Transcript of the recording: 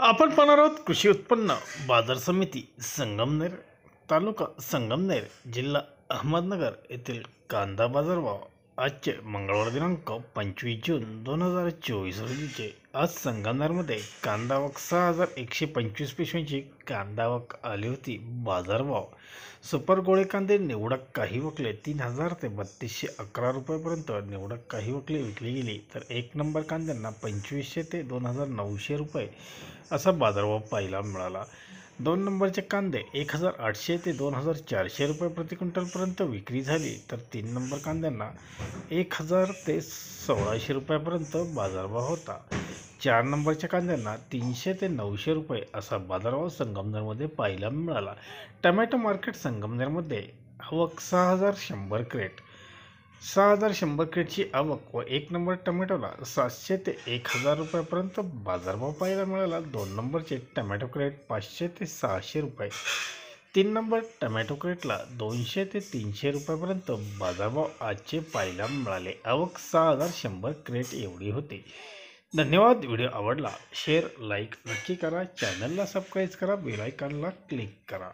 आपण पाहणार आहोत कृषी उत्पन्न बाजार समिती संगमनेर, तालुका संगमनेर, जिल्हा अहमदनगर येथील कांदा बाजारभाव आजचे मंगळवार दिनांक 25 जून 2024 रोजीचे. आज संगमनेरमध्ये कांदा आवक 6125 पिशव्यांची कांदा आवक आली होती. बाजारभाव सुपर गोळे कांदे निवडक काही वकले 3000 ते 3211 रुपयापर्यंत निवडक काही वकले विकली गेली, तर एक नंबर कांद्यांना 2500 ते 2900 रुपये असा बाजारभाव पाहायला मिळाला. दोन नंबरचे कांदे 1800 ते 2400 रुपये प्रति क्विंटलपर्यंत विक्री झाली, तर तीन नंबर कांद्यांना 1000 ते 1600 रुपयापर्यंत बाजारभाव होता. चार नंबरच्या कांद्यांना 300 ते 900 रुपये असा बाजारभाव संगमनेरमध्ये पाहायला मिळाला. टमॅटो मार्केट संगमनेरमध्ये आवक 6100 क्रेट, 6100 क्रेटची आवक व एक नंबर टमॅटोला 700 ते 1000 रुपयापर्यंत बाजारभाव पाहायला मिळाला. दोन नंबरचे टमॅटो क्रेट 500 ते 600 रुपये, तीन नंबर टमॅटो क्रेटला 200 ते 300 रुपयापर्यंत बाजारभाव आजचे पाहायला मिळाले. आवक 6100 क्रेट एवढी होती. धन्यवाद. व्हिडिओ आवडला शेअर लाईक नक्की करा. चॅनलला सबस्क्राईब करा. बेल आयकॉनला क्लिक करा.